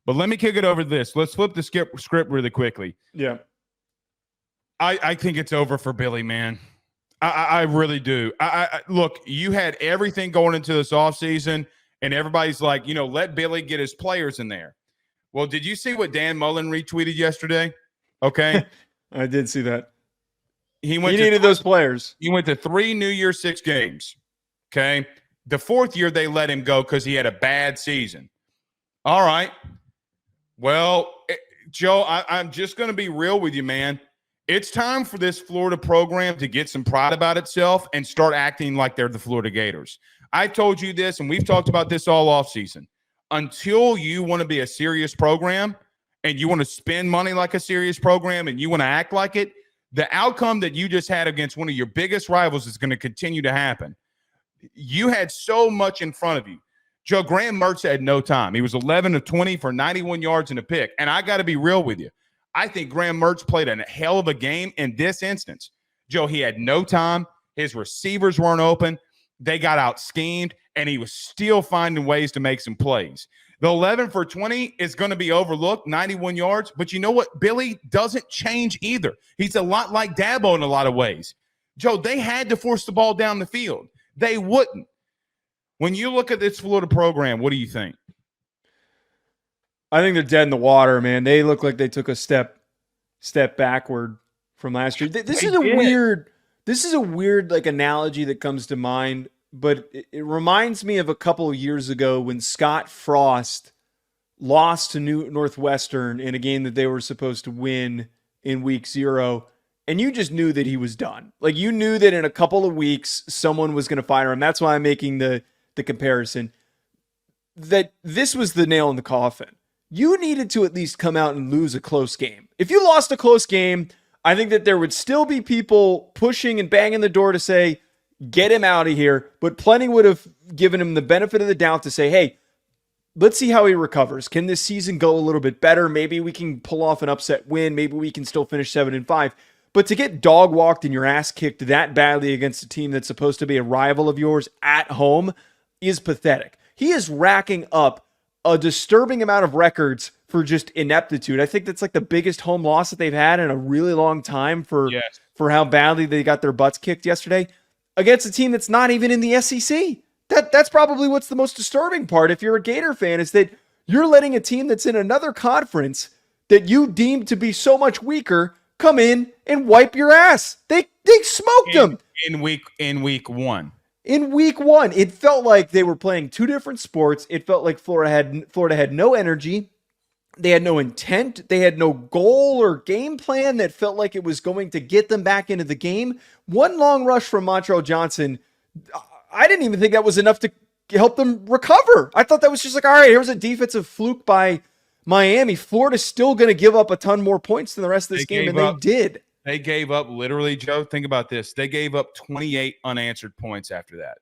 But let me kick it over to this. Let's flip the script really quickly. Yeah. I think it's over for Billy, man. I really do. Look, you had everything going into this offseason, and everybody's like, let Billy get his players in there. Well, did you see what Dan Mullen retweeted yesterday? Okay. I did see that. He needed those players. He went to 3 New Year's 6 games. Okay. The 4th year they let him go because he had a bad season. All right. Well, Joe, I'm just going to be real with you, man. It's time for this Florida program to get some pride about itself and start acting like they're the Florida Gators. I told you this, and we've talked about this all offseason. Until you want to be a serious program and you want to spend money like a serious program and you want to act like it, the outcome that you just had against one of your biggest rivals is going to continue to happen. You had so much in front of you. Joe, Graham Mertz had no time. He was 11 of 20 for 91 yards and a pick. And I got to be real with you. I think Graham Mertz played a hell of a game in this instance. Joe, he had no time. His receivers weren't open. They got out schemed, and he was still finding ways to make some plays. The 11 for 20 is going to be overlooked, 91 yards. But you know what? Billy doesn't change either. He's a lot like Dabo in a lot of ways. Joe, they had to force the ball down the field. They wouldn't. When you look at this Florida program, what do you think? I think they're dead in the water, man. They look like they took a step backward from last year. This is a weird like analogy that comes to mind, but it reminds me of a couple of years ago when Scott Frost lost to Northwestern in a game that they were supposed to win in week 0, and you just knew that he was done. Like, you knew that in a couple of weeks someone was going to fire him. That's why I'm making the comparison. That this was the nail in the coffin. You needed to at least come out and lose a close game. If you lost a close game, I think that there would still be people pushing and banging the door to say, get him out of here. But plenty would have given him the benefit of the doubt to say, hey, let's see how he recovers. Can this season go a little bit better? Maybe we can pull off an upset win. Maybe we can still finish 7-5. But to get dog walked and your ass kicked that badly against a team that's supposed to be a rival of yours at home is pathetic. He is racking up a disturbing amount of records for just ineptitude. I think that's like the biggest home loss that they've had in a really long time for how badly they got their butts kicked yesterday against a team that's not even in the SEC. That's probably what's the most disturbing part if you're a Gator fan, is that you're letting a team that's in another conference that you deem to be so much weaker come in and wipe your ass. They smoked them in week 1. In week 1, it felt like they were playing two different sports. It felt like Florida had no energy. They had no intent. They had no goal or game plan that felt like it was going to get them back into the game. One long rush from Montrell Johnson, I didn't even think that was enough to help them recover. I thought that was just like, all right, here's a defensive fluke by Miami. Florida's still going to give up a ton more points than the rest of this game, and they did. They gave up, literally, Joe, think about this. They gave up 28 unanswered points after that.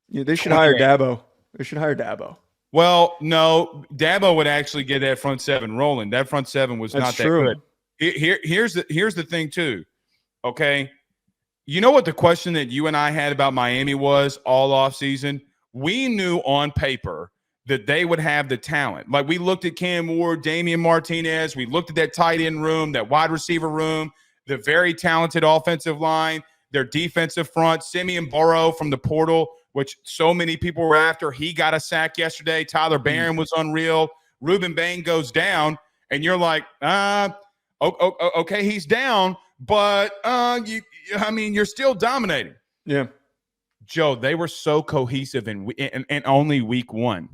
Yeah, they should hire Dabo. They should hire Dabo. Well, no, Dabo would actually get that front seven rolling. That front seven was not that good. Here's the thing, too. Okay? You know what the question that you and I had about Miami was all offseason? We knew on paper that they would have the talent. Like, we looked at Cam Ward, Damian Martinez. We looked at that tight end room, that wide receiver room, the very talented offensive line, their defensive front, Simeon Burrow from the portal, which so many people were after. He got a sack yesterday. Tyler Barron was unreal. Ruben Bain goes down, and you're like, okay, he's down, but you're still dominating. Yeah. Joe, they were so cohesive in only week 1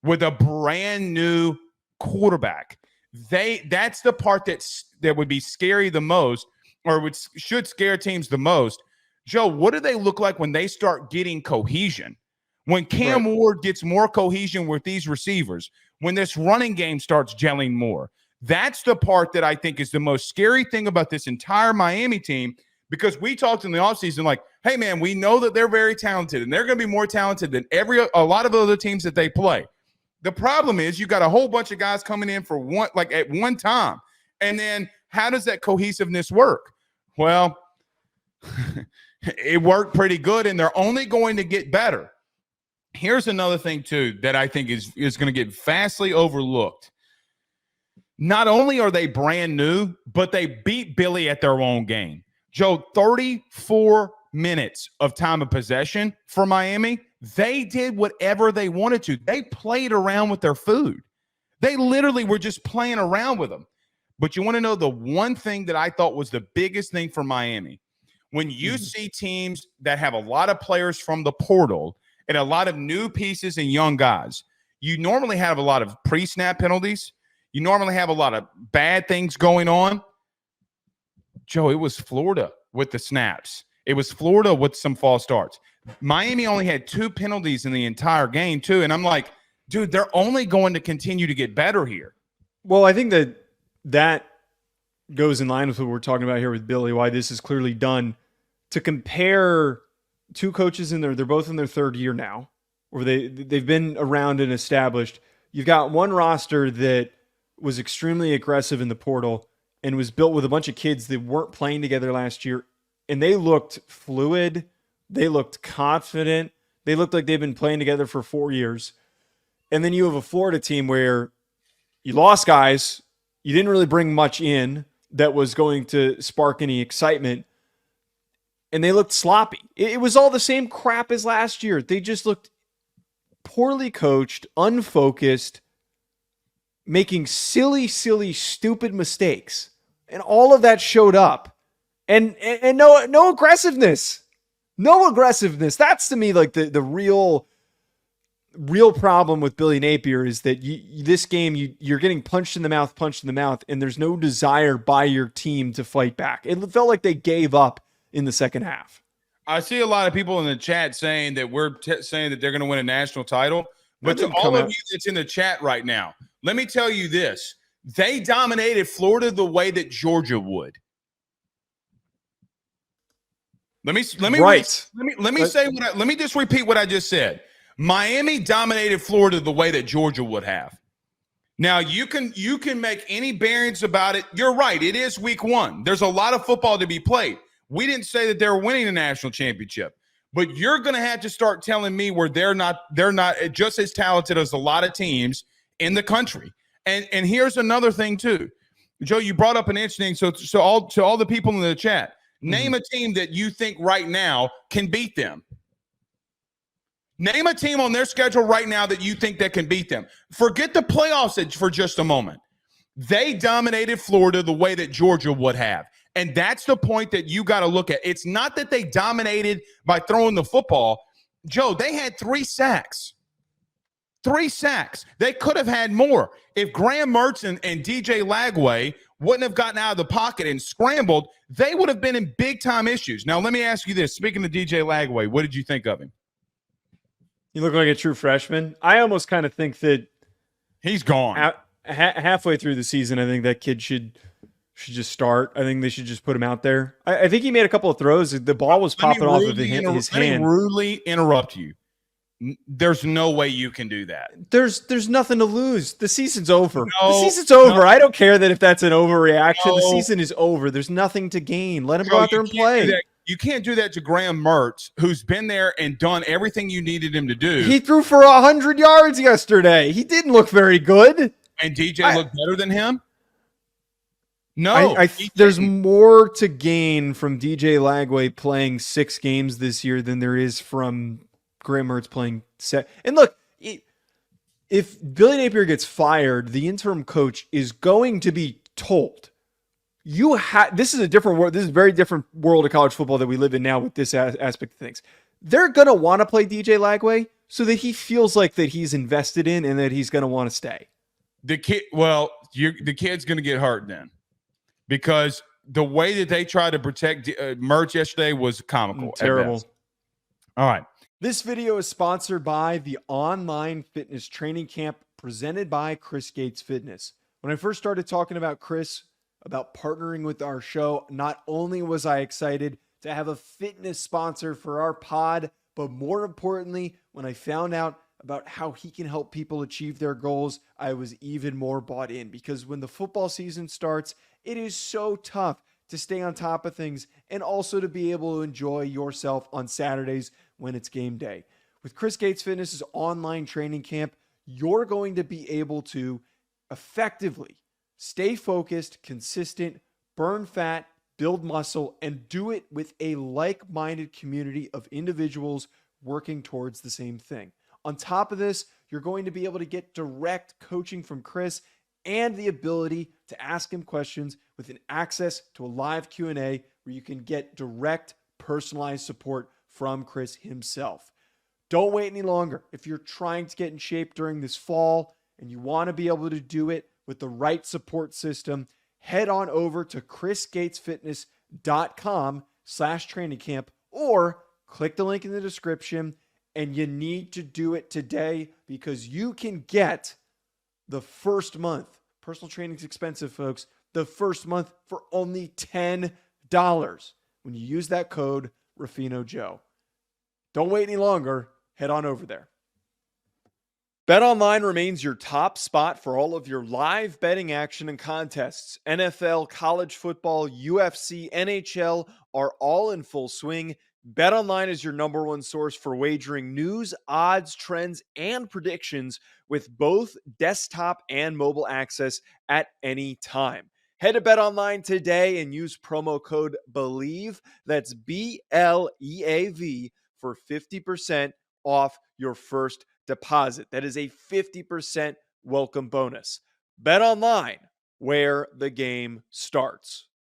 with a brand new quarterback. That's the part that would be scary the most, or should scare teams the most. Joe, what do they look like when they start getting cohesion? When Cam Ward gets more cohesion with these receivers, when this running game starts gelling more, that's the part that I think is the most scary thing about this entire Miami team. Because we talked in the offseason like, hey, man, we know that they're very talented, and they're going to be more talented than a lot of other teams that they play. The problem is you got a whole bunch of guys coming in for at one time. And then how does that cohesiveness work? Well, it worked pretty good, and they're only going to get better. Here's another thing, too, that I think is going to get vastly overlooked. Not only are they brand new, but they beat Billy at their own game. Joe, 34 minutes of time of possession for Miami. They did whatever they wanted to. They played around with their food. They literally were just playing around with them. But you want to know the one thing that I thought was the biggest thing for Miami? When you see teams that have a lot of players from the portal and a lot of new pieces and young guys, you normally have a lot of pre-snap penalties. You normally have a lot of bad things going on. Joe, it was Florida with the snaps. It was Florida with some false starts. Miami only had 2 penalties in the entire game, too. And I'm like, dude, they're only going to continue to get better here. Well, I think that goes in line with what we're talking about here with Billy, why this is clearly done to compare 2 coaches in there. They're both in their 3rd year now, or they've been around and established. You've got one roster that was extremely aggressive in the portal and was built with a bunch of kids that weren't playing together last year, and they looked fluid. They looked confident. They looked like they've been playing together for 4 years. And then you have a Florida team where you lost guys. You didn't really bring much in that was going to spark any excitement. And they looked sloppy. It was all the same crap as last year. They just looked poorly coached, unfocused, making silly, stupid mistakes. And all of that showed up. And no aggressiveness. No aggressiveness. That's to me like the real problem with Billy Napier is that this game, you're getting punched in the mouth, and there's no desire by your team to fight back. It felt like they gave up in the second half. I see a lot of people in the chat saying that we're saying that they're going to win a national title. But to all of you that's in the chat right now, let me tell you this. They dominated Florida the way that Georgia would. Let me just repeat what I just said. Miami dominated Florida the way that Georgia would have. Now, you can make any variance about it. You're right. It is week 1. There's a lot of football to be played. We didn't say that they're winning a national championship, but you're going to have to start telling me where they're not just as talented as a lot of teams in the country. And here's another thing too. Joe, you brought up an interesting, to all the people in the chat, name a team that you think right now can beat them. Name a team on their schedule right now that you think that can beat them. Forget the playoffs for just a moment. They dominated Florida the way that Georgia would have. And that's the point that you got to look at. It's not that they dominated by throwing the football. Joe, they had 3 sacks. 3 sacks. They could have had more. If Graham Mertz and DJ Lagway wouldn't have gotten out of the pocket and scrambled, they would have been in big-time issues. Now, let me ask you this. Speaking of DJ Lagway, what did you think of him? You look like a true freshman. I almost kind of think that he's gone. Halfway through the season, I think that kid should just start. I think they should just put him out there. I think he made a couple of throws. The ball was popping off of his hand. Let me rudely interrupt you. There's no way you can do that. There's nothing to lose. The season's over. The season's over. I don't care that if that's an overreaction. The season is over. There's nothing to gain. Let him go out there and play. You can't do that to Graham Mertz, who's been there and done everything you needed him to do. He threw for 100 yards yesterday. He didn't look very good. And DJ looked better than him? No. There's more to gain from DJ Lagway playing 6 games this year than there is from Graham Mertz playing 7. And look, if Billy Napier gets fired, the interim coach is going to be told, this is a different world. This is a very different world of college football that we live in now with this aspect of things. They're going to want to play DJ Lagway so that he feels like that he's invested in and that he's going to want to stay. The kid's going to get hurt then, because the way that they tried to protect Mertz yesterday was comical. Terrible. All right. This video is sponsored by the online fitness training camp presented by Chris Gates Fitness. When I first started talking about Chris, about partnering with our show, not only was I excited to have a fitness sponsor for our pod, but more importantly, when I found out about how he can help people achieve their goals, I was even more bought in, because when the football season starts, it is so tough to stay on top of things and also to be able to enjoy yourself on Saturdays when it's game day. With Chris Gates Fitness's online training camp, you're going to be able to effectively stay focused, consistent, burn fat, build muscle, and do it with a like-minded community of individuals working towards the same thing. On top of this, you're going to be able to get direct coaching from Chris and the ability to ask him questions with an access to a live Q&A where you can get direct personalized support from Chris himself. Don't wait any longer. If you're trying to get in shape during this fall and you want to be able to do it with the right support system, head on over to chrisgatesfitness.com/training camp or click the link in the description. And you need to do it today because you can get the first month. Personal training is expensive, folks. The first month for only $10 when you use that code Ruffino Joe. Don't wait any longer. Head on over there. BetOnline remains your top spot for all of your live betting action and contests. NFL, college football, UFC, NHL are all in full swing. BetOnline is your number one source for wagering news, odds, trends, and predictions with both desktop and mobile access at any time. Head to BetOnline today and use promo code BELIEVE, that's BLEAV, for 50% off your first deposit. That is a 50% welcome bonus. BetOnline, where the game starts.